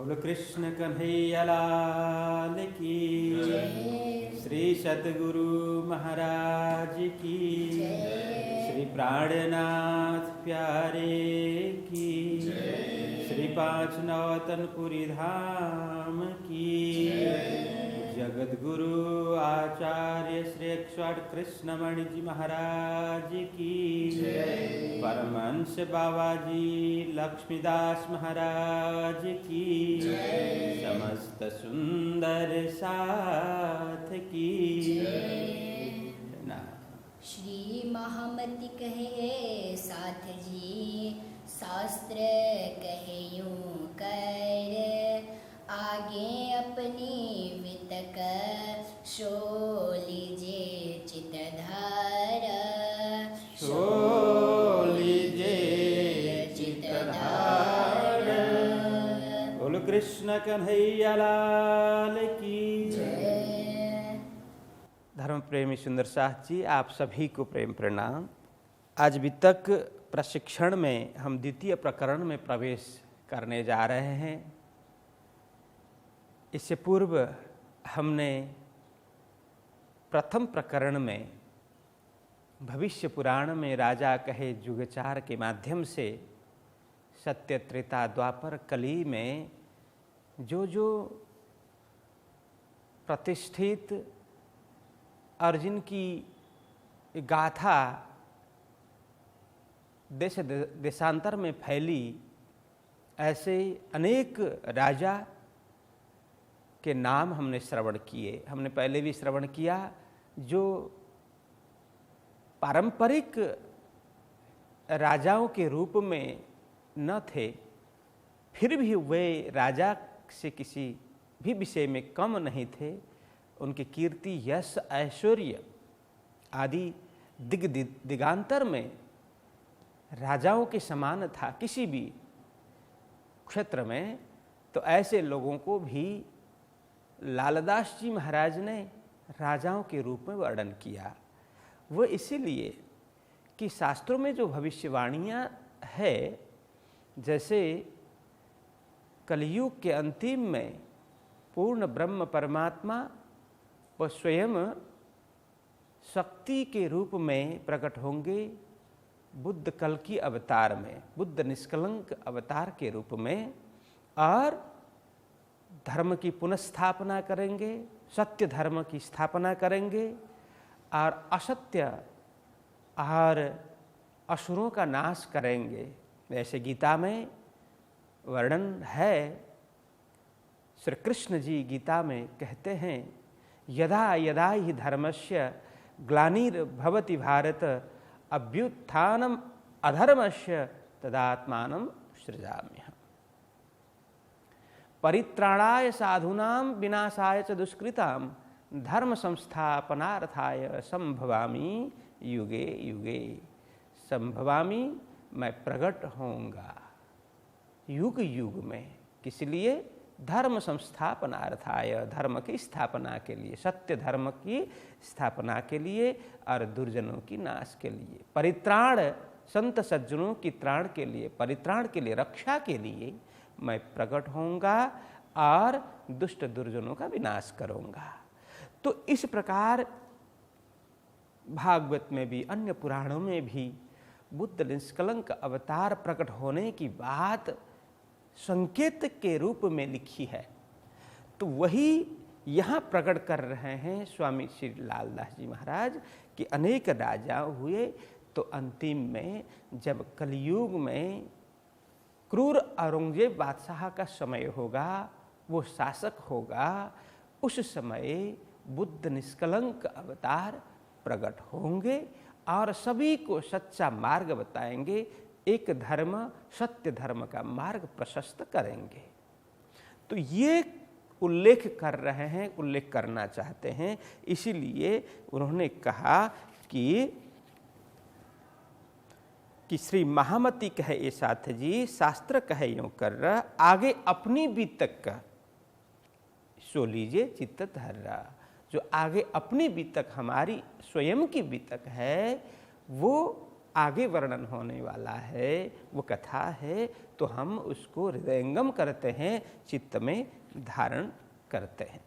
बोलो कृष्ण कन्हैया लाल की, श्री सतगुरु महाराज की, श्री प्राणनाथ प्यारे की, श्री पांच नौतनपुरी धाम की, जगत गुरु आचार्य श्री 108 कृष्णमणि जी महाराज की, परमहंस बाबा जी लक्ष्मीदास महाराज की, समस्त सुंदर साथ की। श्री महामति कहे साथ जी, शास्त्र कहे यूं कर, आगे अपनी वितक सो लीजिए चितधार, सो लीजिए चितधार। बोलो कृष्ण कन्हैया लाल की। धर्म प्रेमी सुंदर साथ जी, आप सभी को प्रेम प्रणाम। आज वितक प्रशिक्षण में हम द्वितीय प्रकरण में प्रवेश करने जा रहे हैं। इससे पूर्व हमने प्रथम प्रकरण में भविष्य पुराण में राजा कहे जुगचार के माध्यम से सत्य त्रेता द्वापर कली में जो जो प्रतिष्ठित अर्जुन की गाथा देश देशांतर में फैली, ऐसे अनेक राजा के नाम हमने श्रवण किए। हमने पहले भी श्रवण किया जो पारंपरिक राजाओं के रूप में न थे, फिर भी वे राजा से किसी भी विषय में कम नहीं थे। उनकी कीर्ति, यश, ऐश्वर्य आदि दिगांतर में राजाओं के समान था किसी भी क्षेत्र में। तो ऐसे लोगों को भी लालदास जी महाराज ने राजाओं के रूप में वर्णन किया। वो इसीलिए कि शास्त्रों में जो भविष्यवाणियाँ है, जैसे कलयुग के अंतिम में पूर्ण ब्रह्म परमात्मा वो स्वयं शक्ति के रूप में प्रकट होंगे बुद्ध कल की अवतार में, बुद्ध निष्कलंक अवतार के रूप में, और धर्म की पुनഃस्थापना करेंगे, सत्य धर्म की स्थापना करेंगे और असत्य और असुरों का नाश करेंगे। जैसे गीता में वर्णन है, श्री कृष्ण जी गीता में कहते हैं, यदा यदा हि धर्मस्य ग्लानिर्भवति भारत, अभ्युत्थानम अधर्मस्य तदात्मानं सृजाम्यहम्। परित्राणाय साधूनां विनाशाय च दुष्कृतां धर्म संस्थापनार्थाय संभवामि युगे युगे। संभवामि, मैं प्रकट होऊंगा युग युग में। किस लिए? धर्म संस्थापनार्थाय, धर्म की स्थापना के लिए, सत्य धर्म की स्थापना के लिए और दुर्जनों की नाश के लिए। परित्राण, संत सज्जनों की त्राण के लिए, परित्राण के लिए, रक्षा के लिए मैं प्रकट होऊंगा और दुष्ट दुर्जनों का विनाश करूंगा। तो इस प्रकार भागवत में भी, अन्य पुराणों में भी बुद्ध निष्कलंक अवतार प्रकट होने की बात संकेत के रूप में लिखी है। तो वही यहाँ प्रकट कर रहे हैं स्वामी श्री लालदास जी महाराज कि अनेक राजा हुए, तो अंतिम में जब कलयुग में क्रूर औरंगजेब बादशाह का समय होगा, वो शासक होगा, उस समय बुद्ध निष्कलंक अवतार प्रकट होंगे और सभी को सच्चा मार्ग बताएंगे, एक धर्म, सत्य धर्म का मार्ग प्रशस्त करेंगे। तो ये उल्लेख कर रहे हैं, उल्लेख करना चाहते हैं। इसीलिए उन्होंने कहा कि श्री महामति कहे ये साथ जी, शास्त्र कहे यूं कर रहा, आगे अपनी बीतक का सो लीजिए चित्त धर्रा। जो आगे अपनी बीतक, हमारी स्वयं की बीतक है, वो आगे वर्णन होने वाला है, वो कथा है, तो हम उसको हृदयंगम करते हैं, चित्त में धारण करते हैं।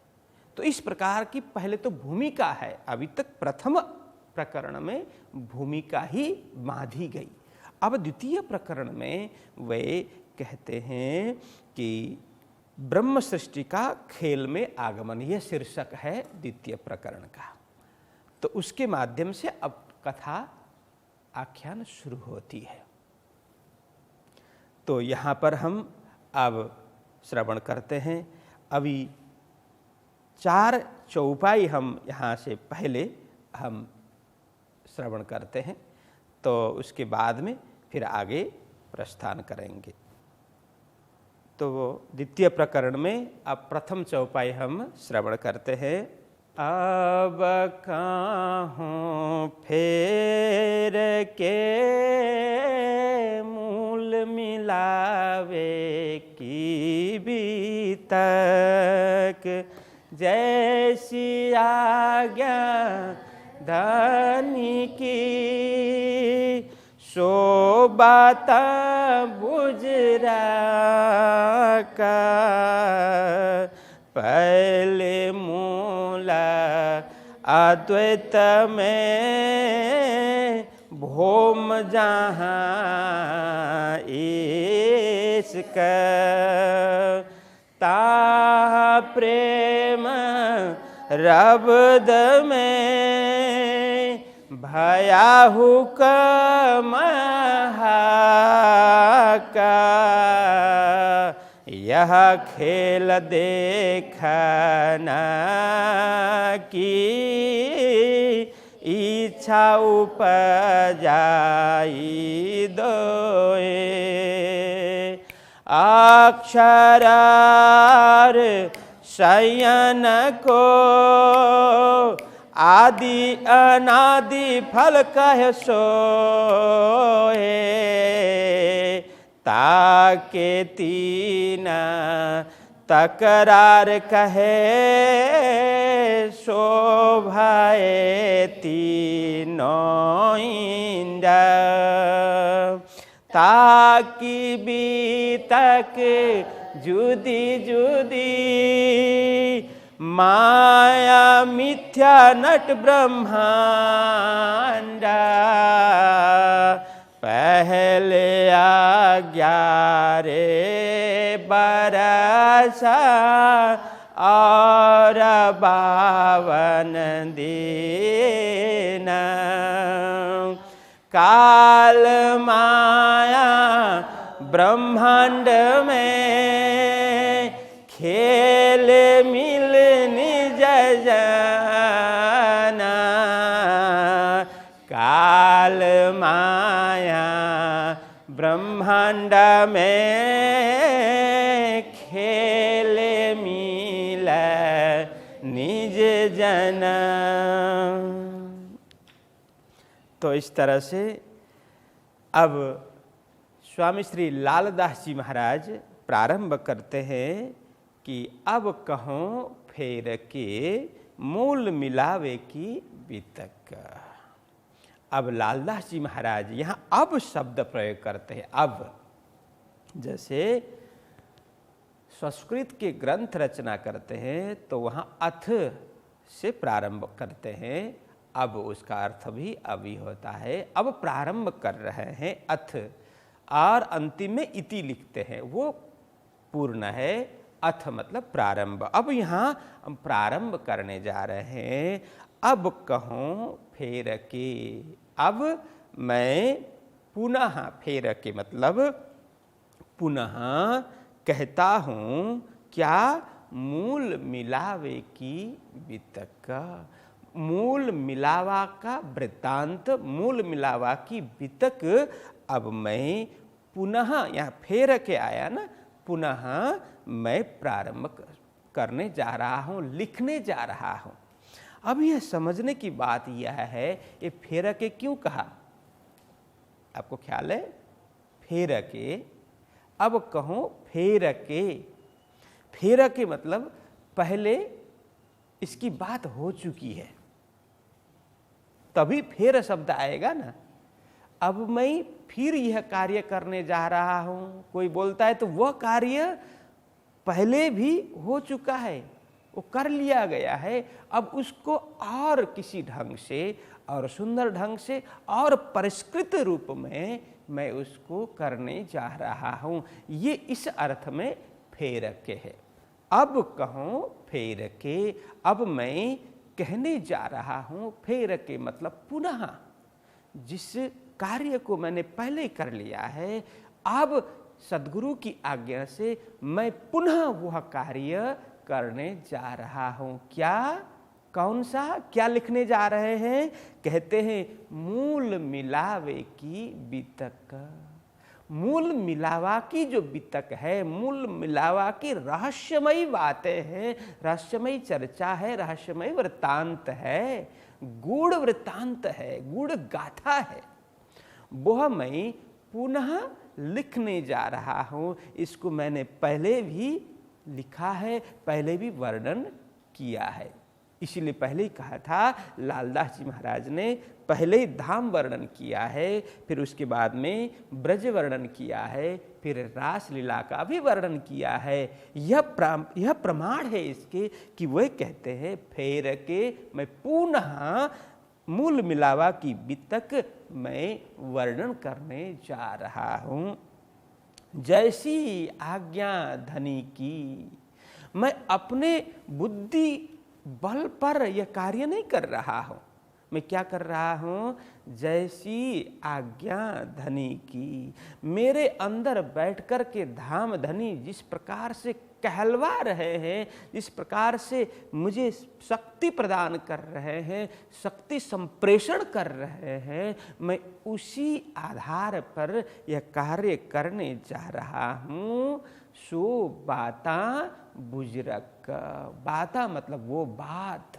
तो इस प्रकार की पहले तो भूमिका है, अभी तक प्रथम प्रकरण में भूमिका ही बांधी गई। अब द्वितीय प्रकरण में वे कहते हैं कि ब्रह्म सृष्टि का खेल में आगमन, यह शीर्षक है द्वितीय प्रकरण का। तो उसके माध्यम से अब कथा आख्यान शुरू होती है। तो यहाँ पर हम अब श्रवण करते हैं। अभी 4 चौपाई हम यहाँ से पहले हम श्रवण करते हैं, तो उसके बाद में फिर आगे प्रस्थान करेंगे। तो द्वितीय प्रकरण में अब प्रथम चौपाई हम श्रवण करते हैं। अब काहूँ फेर के मूल मिलावे की भी तक, जैसी आज्ञा धनी की शोभात बुजरा का, पहले मूला अद्वैत में भोम जहाँ इसका, ता प्रेम रब्द में भया हुक्म का, यह खेल देखना की इच्छा उपजाई दोए, अक्षरार शयन को आदि अनादि फल कह सोए, ताके तीना तकरार कहे शोभाए तीनों इंद्र, ताकि बीतक जुदी जुदी माया मिथ्या नट ब्रह्मांड, पहले आज्ञा रे बरसा और 52 दिन, काल माया ब्रह्मांड में खेल मिल निज जाना, काल माया ब्रह्मांड में खेल मिल निज जना। तो इस तरह से अब स्वामी श्री लालदास जी महाराज प्रारंभ करते हैं कि अब कहों फेर के मूल मिलावे की बीतक। अब लालदास जी महाराज यहाँ अब शब्द प्रयोग करते हैं। अब जैसे संस्कृत के ग्रंथ रचना करते हैं तो वहाँ अथ से प्रारंभ करते हैं, अब उसका अर्थ भी अभी होता है। अब प्रारंभ कर रहे हैं अथ, और अंतिम में इति लिखते हैं, वो पूर्ण है। अथ मतलब प्रारंभ। अब यहाँ हम प्रारंभ करने जा रहे हैं। अब कहूँ फेर के, अब मैं पुनः, फेर के मतलब पुनः कहता हूँ, क्या मूल मिलावे की बीतक। मूल मिलावा का वृत्तांत, मूल मिलावा की बीतक अब मैं पुनः, यहाँ फेर के आया ना, पुनः मैं प्रारंभ करने जा रहा हूँ, लिखने जा रहा हूँ। अब यह समझने की बात यह है, ये फेर के क्यों कहा, आपको ख्याल है? फेर के, अब कहूँ फेर के। फेर के मतलब पहले इसकी बात हो चुकी है, तभी फेर शब्द आएगा ना। अब मैं फिर यह कार्य करने जा रहा हूँ। कोई बोलता है तो वह कार्य पहले भी हो चुका है, वो कर लिया गया है, अब उसको और किसी ढंग से और सुंदर ढंग से और परिष्कृत रूप में मैं उसको करने जा रहा हूँ। ये इस अर्थ में फेर के है। अब कहो फेर के, अब मैं कहने जा रहा हूँ। फेर के मतलब पुनः, जिस कार्य को मैंने पहले कर लिया है, अब सद्गुरु की आज्ञा से मैं पुनः वह कार्य करने जा रहा हूँ। क्या, कौन सा, क्या लिखने जा रहे हैं? कहते हैं मूल मिलावे की बितक। मूल मिलावा की जो बितक है, मूल मिलावा की रहस्यमयी बातें हैं, रहस्यमयी चर्चा है, रहस्यमयी वृत्तांत है, गूढ़ वृत्तांत है, गूढ़ गाथा है, वह मैं पुनः लिखने जा रहा हूँ। इसको मैंने पहले भी लिखा है, पहले भी वर्णन किया है। इसीलिए पहले ही कहा था, लालदास जी महाराज ने पहले ही धाम वर्णन किया है, फिर उसके बाद में ब्रज वर्णन किया है, फिर रास लीला का भी वर्णन किया है। यह प्रमाण है इसके कि वह कहते हैं फेर के मैं पुनः मूल मिलावा की बितक मैं वर्णन करने जा रहा हूँ। जैसी आज्ञा धनी की, मैं अपने बुद्धि बल पर यह कार्य नहीं कर रहा हूँ। मैं क्या कर रहा हूँ? जैसी आज्ञा धनी की, मेरे अंदर बैठकर के धाम धनी जिस प्रकार से कहलवा रहे हैं, जिस प्रकार से मुझे शक्ति प्रदान कर रहे हैं, शक्ति संप्रेषण कर रहे हैं, मैं उसी आधार पर यह कार्य करने जा रहा हूँ। सो बाता बुजरक, बाता मतलब वो बात,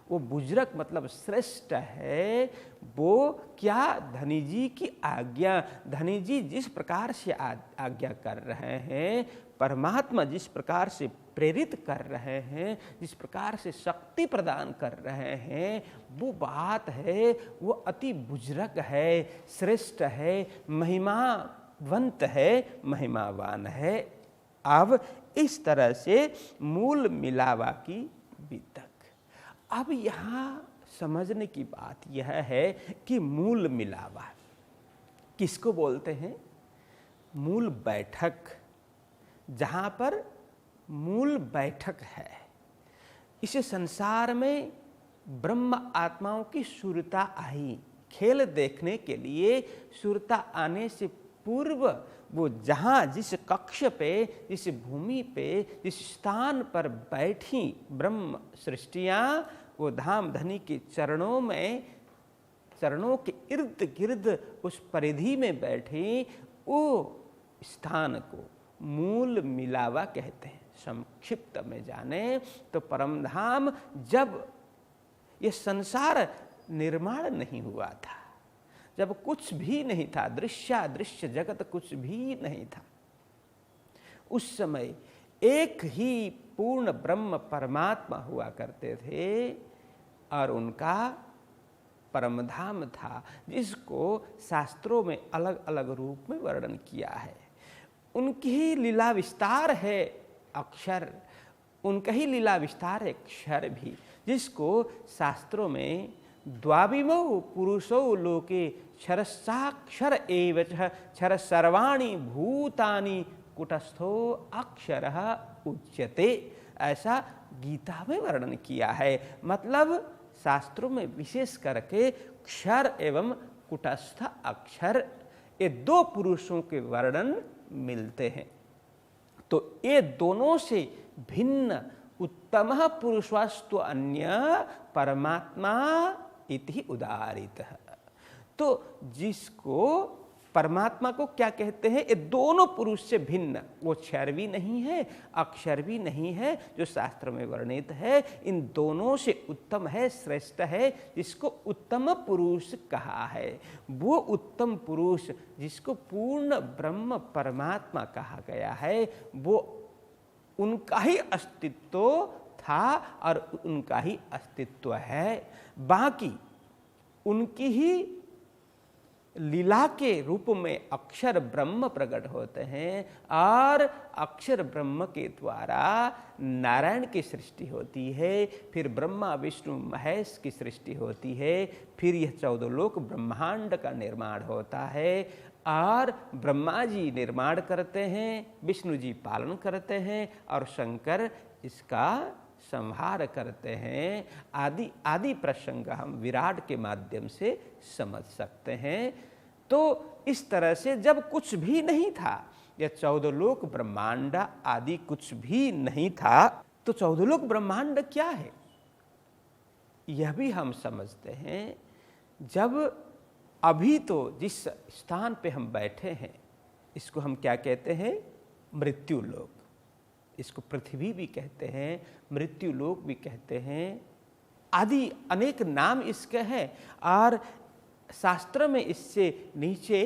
वो बुजरक मतलब श्रेष्ठ है। वो क्या? धनी जी की आज्ञा, धनी जी जिस प्रकार से आज्ञा कर रहे हैं, परमात्मा जिस प्रकार से प्रेरित कर रहे हैं, जिस प्रकार से शक्ति प्रदान कर रहे हैं, वो बात है, वो अति बुजरक है, श्रेष्ठ है, महिमावंत है, महिमावान है। अब इस तरह से मूल मिलावा की बितक। अब यहाँ समझने की बात यह है कि मूल मिलावा किसको बोलते हैं? मूल बैठक, जहाँ पर मूल बैठक है। इस संसार में ब्रह्म आत्माओं की सुरता आई, खेल देखने के लिए सुरता आने से पूर्व वो जहाँ जिस कक्ष पे, जिस भूमि पे, जिस स्थान पर बैठी ब्रह्म सृष्टियाँ, वो धाम धनी के चरणों में, चरणों के इर्द गिर्द उस परिधि में बैठी, वो स्थान को मूल मिलावा कहते हैं। संक्षिप्त में जाने तो परमधाम, जब ये संसार निर्माण नहीं हुआ था, जब कुछ भी नहीं था, दृश्यादृश्य जगत कुछ भी नहीं था, उस समय एक ही पूर्ण ब्रह्म परमात्मा हुआ करते थे और उनका परमधाम था, जिसको शास्त्रों में अलग अलग रूप में वर्णन किया है। उनकी ही लीला विस्तार है अक्षर, उनका ही लीला विस्तार है क्षर भी, जिसको शास्त्रों में द्वाविमौ पुरुषौ लोके क्षरसाक्षर एव च क्षर सर्वाणि भूतानि कुटस्थो अक्षरः उच्यते, ऐसा गीता में वर्णन किया है। मतलब शास्त्रों में विशेष करके क्षर एवं कुटस्थ अक्षर, ये दो पुरुषों के वर्णन मिलते हैं। तो ये दोनों से भिन्न उत्तमः पुरुषवास्तु अन्य परमात्मा इति उदाहरित है। तो जिसको परमात्मा को क्या कहते हैं? ये दोनों पुरुष से भिन्न, वो क्षर भी नहीं है, अक्षर भी नहीं है, जो शास्त्र में वर्णित है, इन दोनों से उत्तम है, श्रेष्ठ है, जिसको उत्तम पुरुष कहा है। वो उत्तम पुरुष जिसको पूर्ण ब्रह्म परमात्मा कहा गया है, वो उनका ही अस्तित्व था और उनका ही अस्तित्व है। बाकी उनकी ही लीला के रूप में अक्षर ब्रह्म प्रकट होते हैं और अक्षर ब्रह्म के द्वारा नारायण की सृष्टि होती है, फिर ब्रह्मा विष्णु महेश की सृष्टि होती है, फिर यह 14 लोक ब्रह्मांड का निर्माण होता है और ब्रह्मा जी निर्माण करते हैं, विष्णु जी पालन करते हैं और शंकर इसका संहार करते हैं। आदि आदि प्रसंग हम विराट के माध्यम से समझ सकते हैं। तो इस तरह से जब कुछ भी नहीं था, यह 14 लोक ब्रह्मांड आदि कुछ भी नहीं था, तो 14 लोक ब्रह्मांड क्या है यह भी हम समझते हैं। जब अभी तो जिस स्थान पे हम बैठे हैं इसको हम क्या कहते हैं, मृत्यु लोक। इसको पृथ्वी भी कहते हैं, मृत्यु लोक भी कहते हैं, आदि अनेक नाम इसके हैं। और शास्त्र में इससे नीचे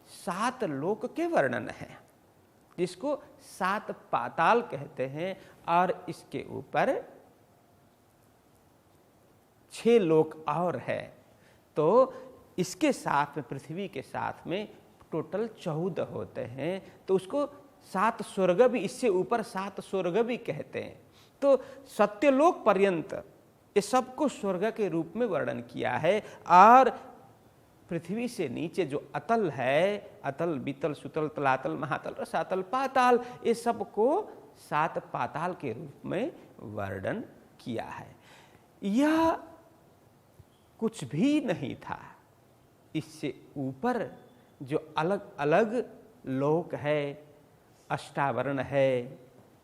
7 लोक के वर्णन है, जिसको 7 पाताल कहते हैं, और इसके ऊपर 6 लोक और है। तो इसके साथ में, पृथ्वी के साथ में टोटल 14 होते हैं। तो उसको 7 स्वर्ग भी, इससे ऊपर 7 स्वर्ग भी कहते हैं। तो सत्यलोक पर्यंत ये सबको स्वर्ग के रूप में वर्णन किया है। और पृथ्वी से नीचे जो अतल है, अतल बीतल सुतल तलातल महातल रसातल पाताल, ये सबको 7 पाताल के रूप में वर्णन किया है। यह कुछ भी नहीं था। इससे ऊपर जो अलग अलग लोक है, अष्टावरण है,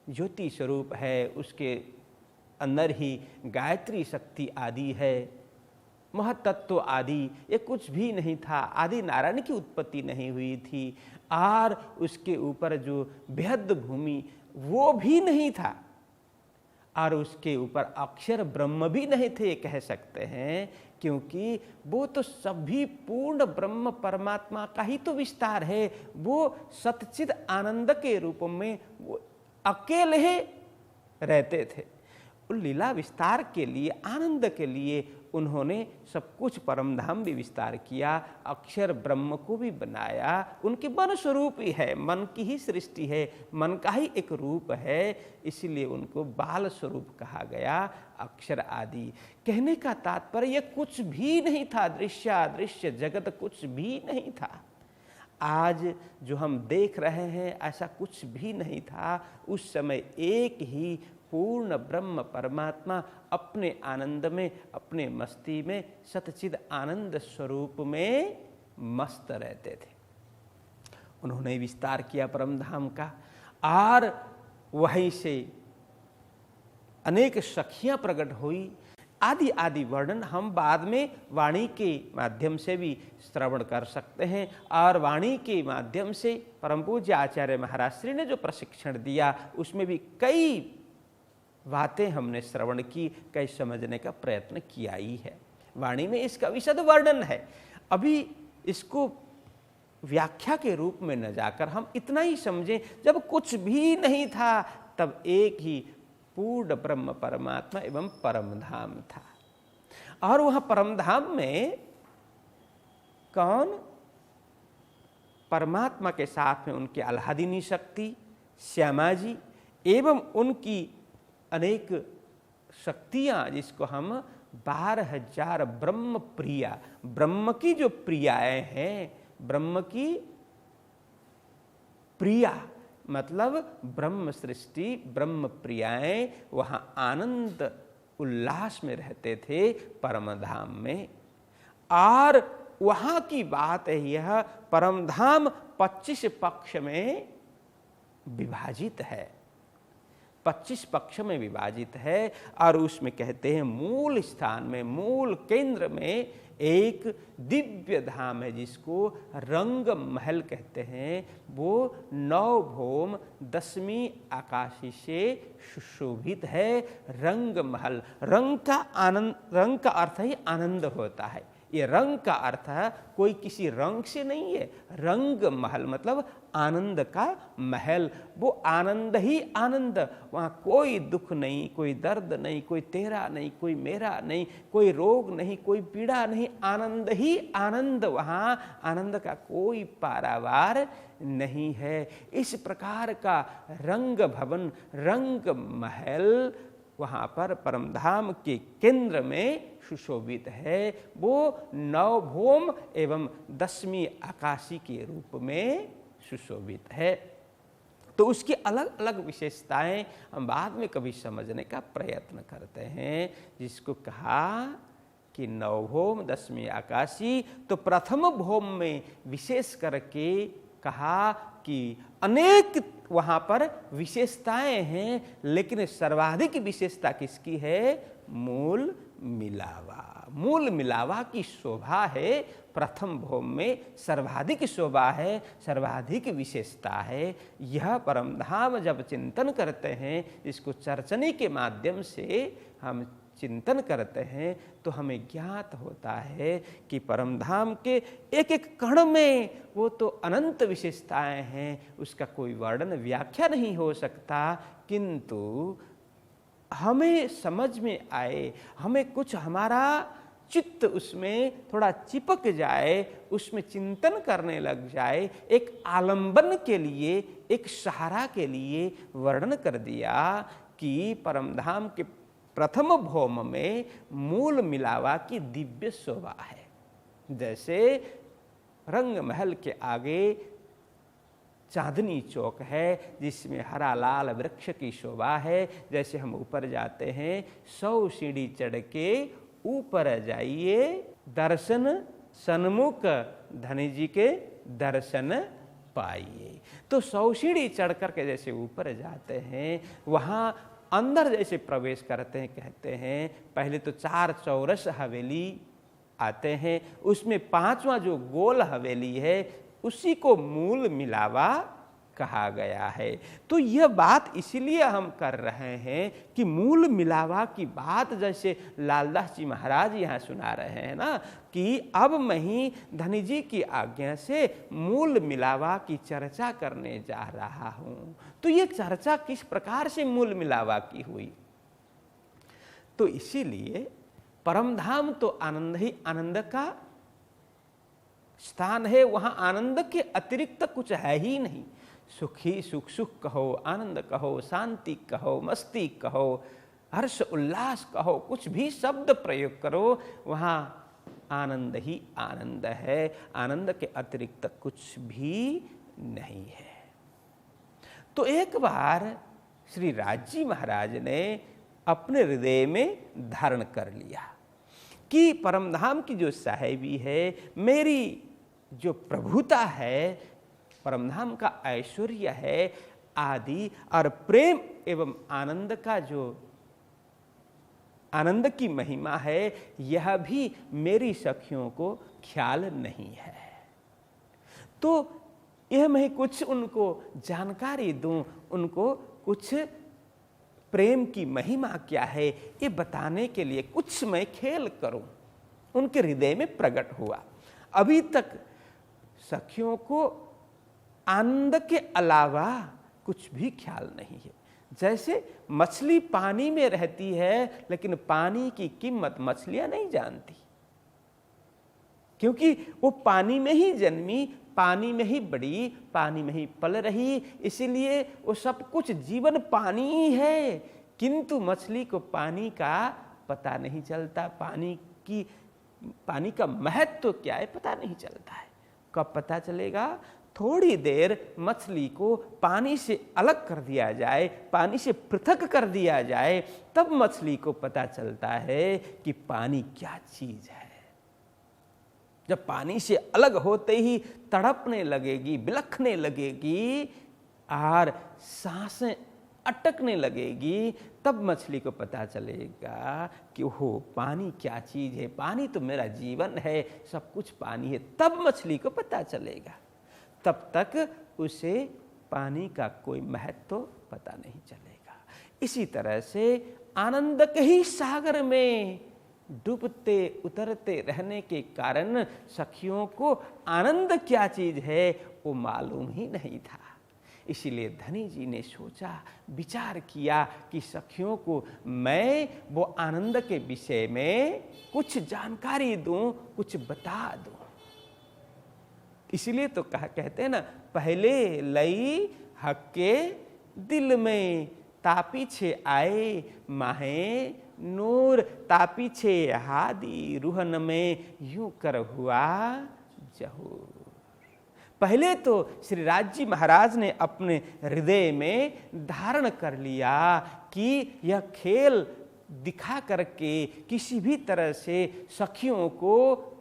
ज्योति स्वरूप है, उसके अंदर ही गायत्री शक्ति आदि है, महतत्व आदि, ये कुछ भी नहीं था। आदि नारायण की उत्पत्ति नहीं हुई थी। और उसके ऊपर जो बेहद भूमि वो भी नहीं था, और उसके ऊपर अक्षर ब्रह्म भी नहीं थे कह सकते हैं, क्योंकि वो तो सभी पूर्ण ब्रह्म परमात्मा का ही तो विस्तार है। वो सच्चिद आनंद के रूप में वो अकेले ही रहते थे। लीला विस्तार के लिए, आनंद के लिए उन्होंने सब कुछ परम धाम भी विस्तार किया, अक्षर ब्रह्म को भी बनाया। उनके मन स्वरूप ही है, मन की ही सृष्टि है, मन का ही एक रूप है, इसलिए उनको बाल स्वरूप कहा गया। अक्षर आदि कहने का तात्पर्य कुछ भी नहीं था, दृश्य अदृश्य जगत कुछ भी नहीं था। आज जो हम देख रहे हैं ऐसा कुछ भी नहीं था। उस समय एक ही पूर्ण ब्रह्म परमात्मा अपने आनंद में, अपने मस्ती में, सतचिद आनंद स्वरूप में मस्त रहते थे। उन्होंने विस्तार किया परम धाम का, और वहीं से अनेक सखियां प्रकट हुई। आदि आदि वर्णन हम बाद में वाणी के माध्यम से भी श्रवण कर सकते हैं। और वाणी के माध्यम से परम पूज्य आचार्य महाराज श्री ने जो प्रशिक्षण दिया, उसमें भी कई बातें हमने श्रवण की, कई समझने का प्रयत्न किया ही है। वाणी में इसका विशद वर्णन है। अभी इसको व्याख्या के रूप में न जाकर हम इतना ही समझें, जब कुछ भी नहीं था तब एक ही पूर्ण ब्रह्म परमात्मा एवं परम धाम था। और वहां परम धाम में कौन? परमात्मा के साथ में उनकी आह्लादिनी शक्ति श्यामा जी एवं उनकी अनेक शक्तियां, जिसको हम 12,000 ब्रह्म प्रिया, ब्रह्म की जो प्रियाएं हैं, ब्रह्म की प्रिया मतलब ब्रह्म सृष्टि, ब्रह्म प्रियाएं वहां आनंद उल्लास में रहते थे परम धाम में। और वहां की बात है, यह परम धाम 25 पक्ष में विभाजित है, 25 पक्ष में विभाजित है। और उसमें कहते हैं मूल स्थान में, मूल केंद्र में एक दिव्य धाम है, जिसको रंग महल कहते हैं। वो 9 भौम 10वीं आकाशी से सुशोभित है। रंग महल, रंग का आनंद, रंग का अर्थ ही आनंद होता है, ये रंग का अर्थ है कोई किसी रंग से नहीं है, रंग महल मतलब आनंद का महल। वो आनंद ही आनंद, वहाँ कोई दुख नहीं, कोई दर्द नहीं, कोई तेरा नहीं, कोई मेरा नहीं, कोई रोग नहीं, कोई पीड़ा नहीं, आनंद ही आनंद। वहाँ आनंद का कोई पारावार नहीं है। इस प्रकार का रंग भवन, रंग महल वहाँ पर परमधाम के केंद्र में सुशोभित है। वो नवभौम एवं 10वीं आकाशी के रूप में सुशोभित है। तो उसकी अलग अलग विशेषताएं हम बाद में कभी समझने का प्रयत्न करते हैं। जिसको कहा कि नवभौम 10वीं आकाशी, तो प्रथम भौम में विशेष करके कहा कि अनेक वहाँ पर विशेषताएं हैं, लेकिन सर्वाधिक विशेषता किसकी है? मूल मिलावा। मूल मिलावा की शोभा है प्रथम भौम में, सर्वाधिक शोभा है, सर्वाधिक विशेषता है। यह परमधाम जब चिंतन करते हैं, इसको चर्चने के माध्यम से हम चिंतन करते हैं, तो हमें ज्ञात होता है कि परमधाम के एक एक कण में वो तो अनंत विशेषताएं हैं, उसका कोई वर्णन व्याख्या नहीं हो सकता। किंतु हमें समझ में आए, हमें कुछ हमारा चित्त उसमें थोड़ा चिपक जाए, उसमें चिंतन करने लग जाए, एक आलंबन के लिए, एक सहारा के लिए वर्णन कर दिया कि परमधाम के प्रथम भौम में मूल मिलावा की दिव्य शोभा है। जैसे रंग महल के आगे चांदनी चौक है, जिसमें हरा लाल वृक्ष की शोभा है। जैसे हम ऊपर जाते हैं, 100 सीढ़ी चढ़ के ऊपर जाइए, दर्शन सन्मुख धनी जी के दर्शन पाइए। तो 100 सीढ़ी चढ़ करके जैसे ऊपर जाते हैं, वहाँ अंदर जैसे प्रवेश करते हैं, कहते हैं पहले तो 4 चौरस हवेली आते हैं, उसमें 5वां जो गोल हवेली है उसी को मूल मिलावा कहा गया है। तो यह बात इसीलिए हम कर रहे हैं कि मूल मिलावा की बात जैसे लालदास जी महाराज यहाँ सुना रहे हैं ना, कि अब मैं ही धनी जी की आज्ञा से मूल मिलावा की चर्चा करने जा रहा हूँ। तो ये चर्चा किस प्रकार से मूल मिलावा की हुई? तो इसीलिए परमधाम तो आनंद ही आनंद का स्थान है, वहाँ आनंद के अतिरिक्त कुछ है ही नहीं। सुखी सुख सुख कहो, आनंद कहो, शांति कहो, मस्ती कहो, हर्ष उल्लास कहो, कुछ भी शब्द प्रयोग करो, वहाँ आनंद ही आनंद है। आनंद के अतिरिक्त कुछ भी नहीं है। तो एक बार श्री राज महाराज ने अपने हृदय में धारण कर लिया कि परमधाम की जो साहेबी है, मेरी जो प्रभुता है, परमधाम का ऐश्वर्य है आदि, और प्रेम एवं आनंद का जो आनंद की महिमा है, यह भी मेरी सखियों को ख्याल नहीं है। तो यह मैं कुछ उनको जानकारी दूं, उनको कुछ प्रेम की महिमा क्या है ये बताने के लिए कुछ मैं खेल करूं, उनके हृदय में प्रकट हुआ। अभी तक सखियों को आनंद के अलावा कुछ भी ख्याल नहीं है। जैसे मछली पानी में रहती है, लेकिन पानी की कीमत मछलियां नहीं जानती, क्योंकि वो पानी में ही जन्मी, पानी में ही बड़ी, पानी में ही पल रही, इसीलिए वो सब कुछ जीवन पानी ही है। किंतु मछली को पानी का पता नहीं चलता, पानी का महत्व क्या है पता नहीं चलता है। कब पता चलेगा? थोड़ी देर मछली को पानी से अलग कर दिया जाए, पानी से पृथक कर दिया जाए, तब मछली को पता चलता है कि पानी क्या चीज है। जब पानी से अलग होते ही तड़पने लगेगी, बिलखने लगेगी और सांसें अटकने लगेगी, तब मछली को पता चलेगा कि हो पानी क्या चीज है, पानी तो मेरा जीवन है, सब कुछ पानी है। तब मछली को पता चलेगा, तब तक उसे पानी का कोई महत्व पता नहीं चलेगा। इसी तरह से आनंद के ही सागर में डूबते उतरते रहने के कारण सखियों को आनंद क्या चीज है वो मालूम ही नहीं था। इसीलिए धनी जी ने सोचा, विचार किया कि सखियों को मैं वो आनंद के विषय में कुछ जानकारी दूं, कुछ बता दूं। इसलिए तो कहते हैं ना, पहले लई हक के दिल में, तापीछे आए माहे नूर, तापीछे हादी रूहन में, यूं कर हुआ जहूर। पहले तो श्री राज महाराज ने अपने हृदय में धारण कर लिया कि यह खेल दिखा करके किसी भी तरह से सखियों को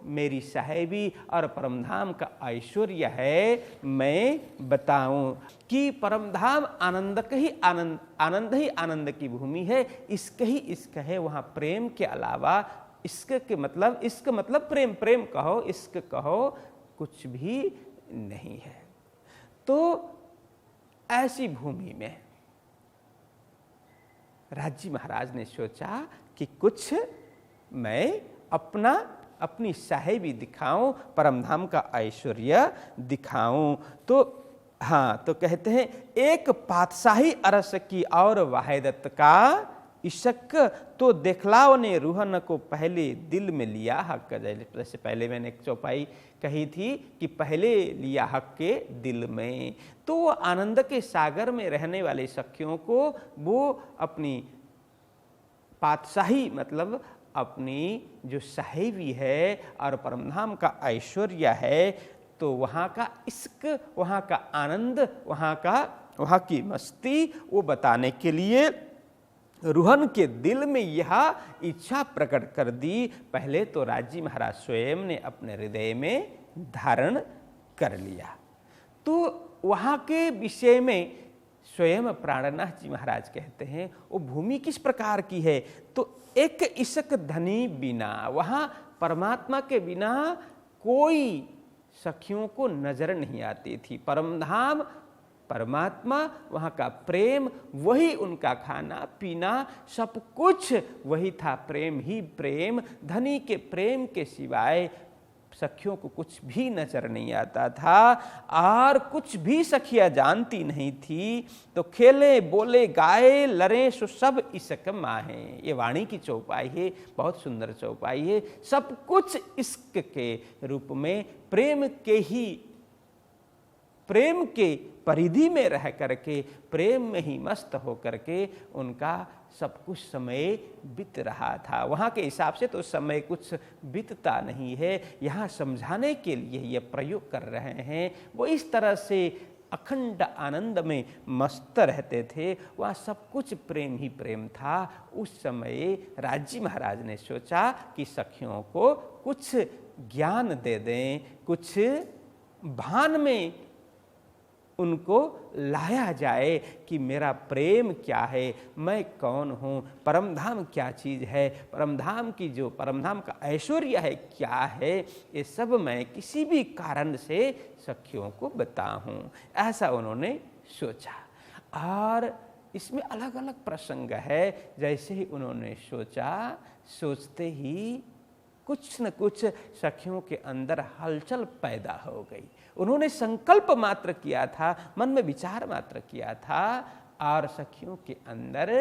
मेरी साहेबी और परमधाम का ऐश्वर्य है मैं बताऊं कि परमधाम आनंद ही आनंद की भूमि है, इश्क ही इश्क है, वहाँ प्रेम के अलावा इश्क मतलब प्रेम, प्रेम कहो इश्क कहो कुछ भी नहीं है। तो ऐसी भूमि में राजी महाराज ने सोचा कि कुछ मैं अपनी साहेबी दिखाऊं, परमधाम का ऐश्वर्य दिखाऊं। तो हाँ, तो कहते हैं एक पातशाही अरस की और वाहिदत का इशक, तो देखलाओ ने रूहन को पहले दिल में लिया हक। जैसे पहले मैंने एक चौपाई कही थी कि पहले लिया हक के दिल में, तो आनंद के सागर में रहने वाले सखियों को वो अपनी पातशाही मतलब अपनी जो साहेबी है और परमधाम का ऐश्वर्य है, तो वहाँ का इश्क, वहाँ का आनंद, वहाँ की मस्ती वो बताने के लिए रूहन के दिल में यह इच्छा प्रकट कर दी। पहले तो राजी महाराज स्वयं ने अपने हृदय में धारण कर लिया। तो वहाँ के विषय में स्वयं प्राणनाथ जी महाराज कहते हैं वो भूमि किस प्रकार की है, तो एक इश्क धनी बिना, वहाँ परमात्मा के बिना कोई सखियों को नजर नहीं आती थी। परमधाम परमात्मा, वहाँ का प्रेम, वही उनका खाना पीना सब कुछ वही था, प्रेम ही प्रेम। धनी के प्रेम के सिवाय सखियों को कुछ भी नजर नहीं आता था और कुछ भी सखियां जानती नहीं थी। तो खेले बोले गाए लड़े सो सब इश्क माहे, ये वाणी की चौपाई है, बहुत सुंदर चौपाई है। सब कुछ इश्क के रूप में प्रेम के परिधि में रह करके, प्रेम में ही मस्त हो करके उनका सब कुछ समय बीत रहा था। वहाँ के हिसाब से तो समय कुछ बीतता नहीं है, यहाँ समझाने के लिए ये प्रयोग कर रहे हैं। वो इस तरह से अखंड आनंद में मस्त रहते थे, वहाँ सब कुछ प्रेम ही प्रेम था। उस समय राजी महाराज ने सोचा कि सखियों को कुछ ज्ञान दे दें, कुछ भान में उनको लाया जाए कि मेरा प्रेम क्या है, मैं कौन हूँ, परमधाम क्या चीज़ है, परमधाम का ऐश्वर्य है क्या है, ये सब मैं किसी भी कारण से सखियों को बताऊं, ऐसा उन्होंने सोचा। और इसमें अलग अलग प्रसंग है। जैसे ही उन्होंने सोचा, सोचते ही कुछ न कुछ सखियों के अंदर हलचल पैदा हो गई। उन्होंने संकल्प मात्र किया था, मन में विचार मात्र किया था और सखियों के अंदर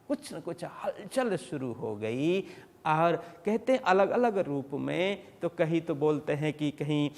कुछ न कुछ हलचल शुरू हो गई। और कहते हैं अलग अलग रूप में, तो कहीं तो बोलते हैं कि कहीं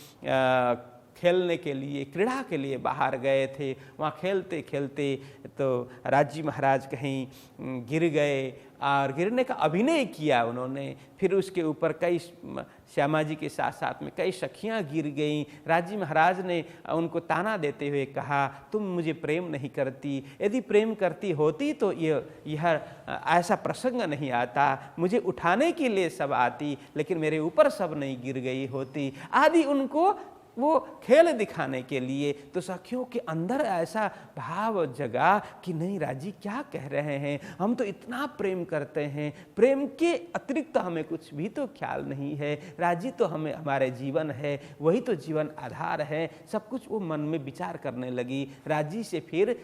खेलने के लिए, क्रीड़ा के लिए बाहर गए थे, वहाँ खेलते खेलते तो राजी महाराज कहीं गिर गए और गिरने का अभिनय किया उन्होंने। फिर उसके ऊपर कई श्यामा जी के साथ साथ में कई सखियां गिर गईं। राजी महाराज ने उनको ताना देते हुए कहा, तुम मुझे प्रेम नहीं करती, यदि प्रेम करती होती तो यह ऐसा प्रसंग नहीं आता, मुझे उठाने के लिए सब आती, लेकिन मेरे ऊपर सब नहीं गिर गई होती आदि। उनको वो खेल दिखाने के लिए, तो सखियों के अंदर ऐसा भाव जगा कि नहीं, राजी क्या कह रहे हैं, हम तो इतना प्रेम करते हैं, प्रेम के अतिरिक्त हमें कुछ भी तो ख्याल नहीं है, राजी तो हमें हमारे जीवन है, वही तो जीवन आधार है, सब कुछ वो मन में विचार करने लगी। राजी से फिर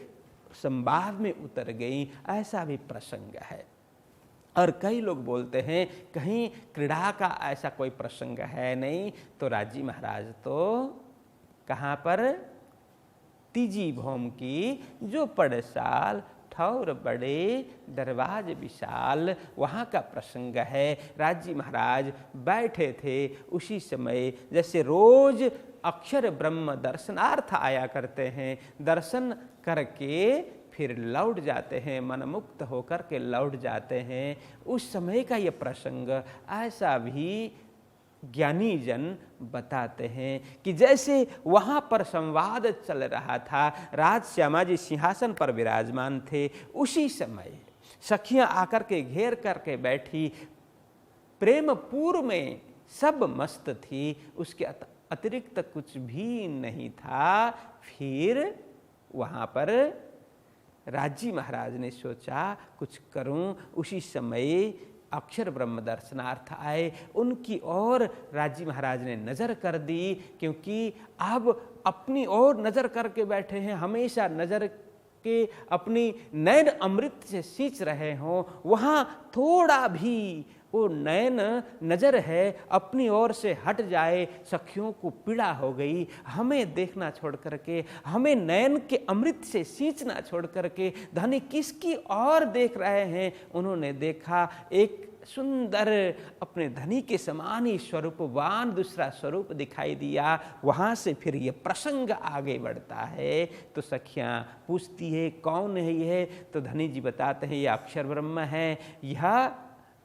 संवाद में उतर गई, ऐसा भी प्रसंग है। और कई लोग बोलते हैं कहीं क्रीड़ा का ऐसा कोई प्रसंग है नहीं, तो राजी महाराज तो कहाँ पर, तीजी भौम की जो पड़साल, ठौर बड़े दरवाज विशाल, वहाँ का प्रसंग है। राजी महाराज बैठे थे उसी समय, जैसे रोज अक्षर ब्रह्म दर्शनार्थ आया करते हैं, दर्शन करके फिर लौट जाते हैं, मनमुक्त होकर के लौट जाते हैं, उस समय का ये प्रसंग ऐसा भी ज्ञानी जन बताते हैं कि जैसे वहाँ पर संवाद चल रहा था, राज श्यामा जी सिंहासन पर विराजमान थे, उसी समय सखियाँ आकर के घेर करके बैठी, प्रेमपूर्व में सब मस्त थी, उसके अतिरिक्त कुछ भी नहीं था। फिर वहाँ पर राजी महाराज ने सोचा कुछ करूं, उसी समय अक्षर ब्रह्म दर्शनार्थ आए, उनकी ओर राजी महाराज ने नज़र कर दी, क्योंकि अब अपनी ओर नज़र करके बैठे हैं, हमेशा नज़र के अपनी नैन अमृत से सींच रहे हों, वहाँ थोड़ा भी वो नैन नज़र है अपनी ओर से हट जाए, सखियों को पीड़ा हो गई, हमें देखना छोड़ करके, हमें नैन के अमृत से सींचना छोड़ करके धनी किसकी ओर देख रहे हैं। उन्होंने देखा एक सुंदर अपने धनी के समान ही स्वरूपवान दूसरा स्वरूप दिखाई दिया। वहाँ से फिर ये प्रसंग आगे बढ़ता है। तो सखियाँ पूछती है कौन है यह, तो धनी जी बताते हैं ये अक्षर ब्रह्म है, यह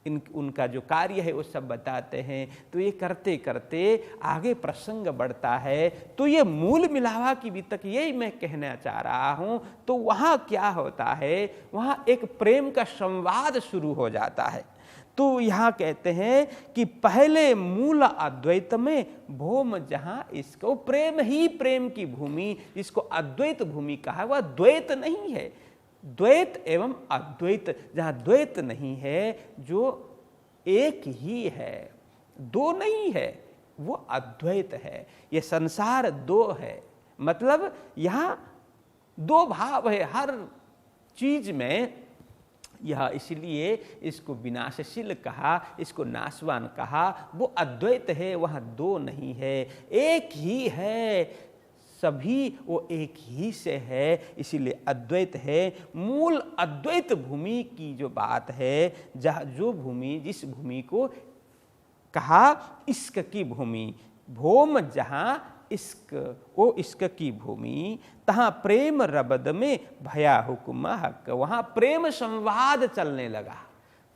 उनका जो कार्य है वो सब बताते हैं। तो ये करते करते आगे प्रसंग बढ़ता है। तो ये मूल मिलावा की भी तक यही मैं कहना चाह रहा हूँ। तो वहाँ क्या होता है, वहाँ एक प्रेम का संवाद शुरू हो जाता है। तो यहाँ कहते हैं कि पहले मूल अद्वैत में भौम जहाँ, इसको प्रेम ही प्रेम की भूमि, जिसको अद्वैत भूमि कहा, वह द्वैत नहीं है, द्वैत एवं अद्वैत, जहाँ द्वैत नहीं है, जो एक ही है, दो नहीं है, वो अद्वैत है। ये संसार दो है, मतलब यहाँ दो भाव है हर चीज में। यह इसलिए इसको विनाशशील कहा, इसको नाशवान कहा। वो अद्वैत है, वहाँ दो नहीं है, एक ही है, सभी वो एक ही से है, इसीलिए अद्वैत है। मूल अद्वैत भूमि की जो बात है, जहाँ जो भूमि, जिस भूमि को कहा इश्क की भूमि, भौम जहाँ इश्क, वो इश्क की भूमि, तहाँ प्रेम रबद में भया हुक्म हक, वहाँ प्रेम संवाद चलने लगा।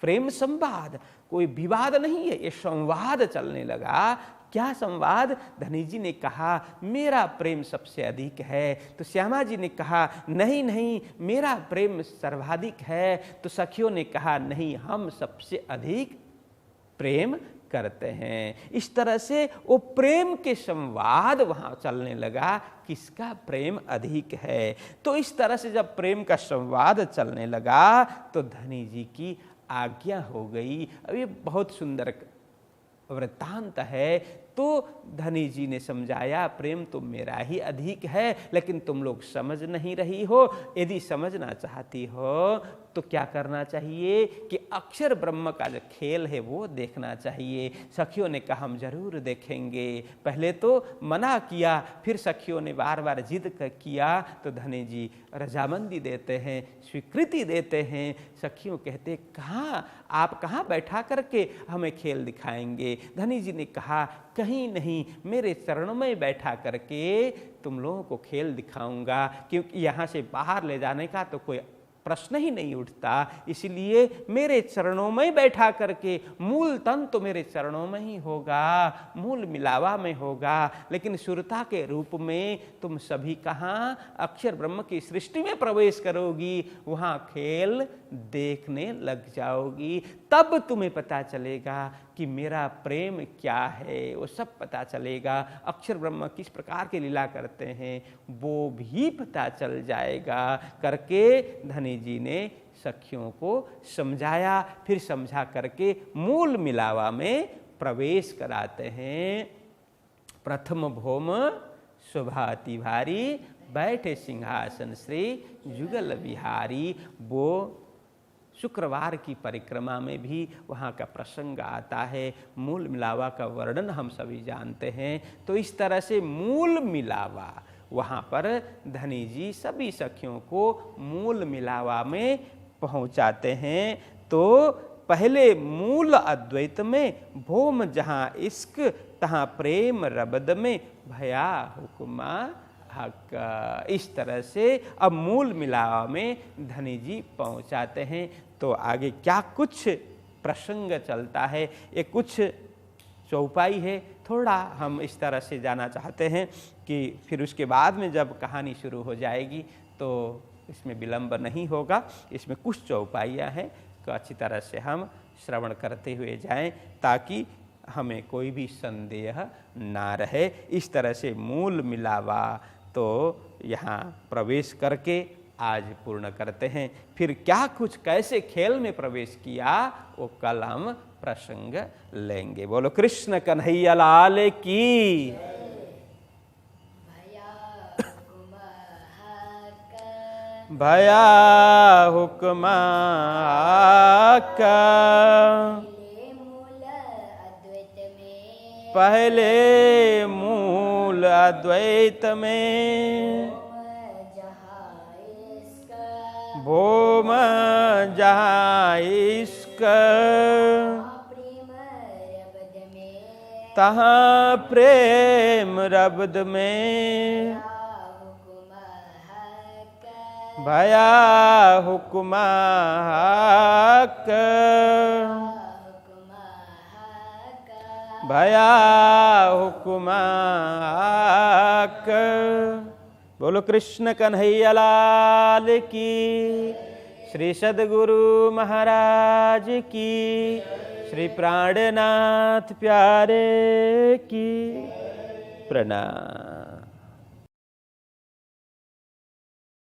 प्रेम संवाद, कोई विवाद नहीं है, ये संवाद चलने लगा। क्या संवाद? धनी जी ने कहा मेरा प्रेम सबसे अधिक है, तो श्यामा जी ने कहा नहीं नहीं मेरा प्रेम सर्वाधिक है, तो सखियों ने कहा नहीं हम सबसे अधिक प्रेम करते हैं। इस तरह से वो प्रेम के संवाद वहाँ चलने लगा, किसका प्रेम अधिक है। तो इस तरह से जब प्रेम का संवाद चलने लगा तो धनी जी की आज्ञा हो गई। अब ये बहुत सुंदर वृत्तांत है। तो धनी जी ने समझाया प्रेम तो मेरा ही अधिक है, लेकिन तुम लोग समझ नहीं रही हो। यदि समझना चाहती हो तो क्या करना चाहिए कि अक्षर ब्रह्म का जो खेल है वो देखना चाहिए। सखियों ने कहा हम जरूर देखेंगे। पहले तो मना किया, फिर सखियों ने बार बार जिद किया, तो धनी जी रजामंदी देते हैं, स्वीकृति देते हैं। सखियों कहते कहाँ, आप कहाँ बैठा करके हमें खेल दिखाएंगे। धनी जी ने कहा कहीं नहीं, मेरे चरणों में बैठा करके तुम लोगों को खेल दिखाऊंगा, क्योंकि यहाँ से बाहर ले जाने का तो कोई प्रश्न ही नहीं उठता। इसलिए मेरे चरणों में बैठा करके, मूल तन तो मेरे चरणों में ही होगा, मूल मिलावा में होगा, लेकिन सुरता के रूप में तुम सभी कहाँ अक्षर ब्रह्म की सृष्टि में प्रवेश करोगी, वहाँ खेल देखने लग जाओगी। तब तुम्हें पता चलेगा कि मेरा प्रेम क्या है, वो सब पता चलेगा। अक्षर ब्रह्म किस प्रकार की लीला करते हैं वो भी पता चल जाएगा। करके धनी जी ने सखियों को समझाया, फिर समझा करके मूल मिलावा में प्रवेश कराते हैं। प्रथम भौम शोभाति भारी, बैठे सिंहासन श्री जुगल बिहारी। वो शुक्रवार की परिक्रमा में भी वहाँ का प्रसंग आता है। मूल मिलावा का वर्णन हम सभी जानते हैं। तो इस तरह से मूल मिलावा वहाँ पर धनी जी सभी सखियों को मूल मिलावा में पहुँचाते हैं। तो पहले मूल अद्वैत में भोम जहाँ इश्क तहाँ प्रेम रबद में भया हुक्मा हक, इस तरह से अब मूल मिलावा में धनी जी पहुँचाते हैं। तो आगे क्या कुछ प्रसंग चलता है, ये कुछ चौपाई है, थोड़ा हम इस तरह से जाना चाहते हैं कि फिर उसके बाद में जब कहानी शुरू हो जाएगी तो इसमें विलंब नहीं होगा। इसमें कुछ चौपाइयाँ हैं तो अच्छी तरह से हम श्रवण करते हुए जाएं ताकि हमें कोई भी संदेह ना रहे। इस तरह से मूल मिलावा तो यहाँ प्रवेश करके आज पूर्ण करते हैं। फिर क्या कुछ कैसे खेल में प्रवेश किया वो कल हम प्रसंग लेंगे। बोलो कृष्ण कन्हैया लाल की। भया हुक्मा का पहले मूल अद्वैत में भोम जहाँ इश्क तहाँ प्रेम रब्द में भया हुक्मा हक भया हुक्मा हक। बोलो कृष्ण कन्हैया लाल की। श्री सद्गुरु महाराज की। श्री प्राणनाथ प्यारे की। प्रणाम।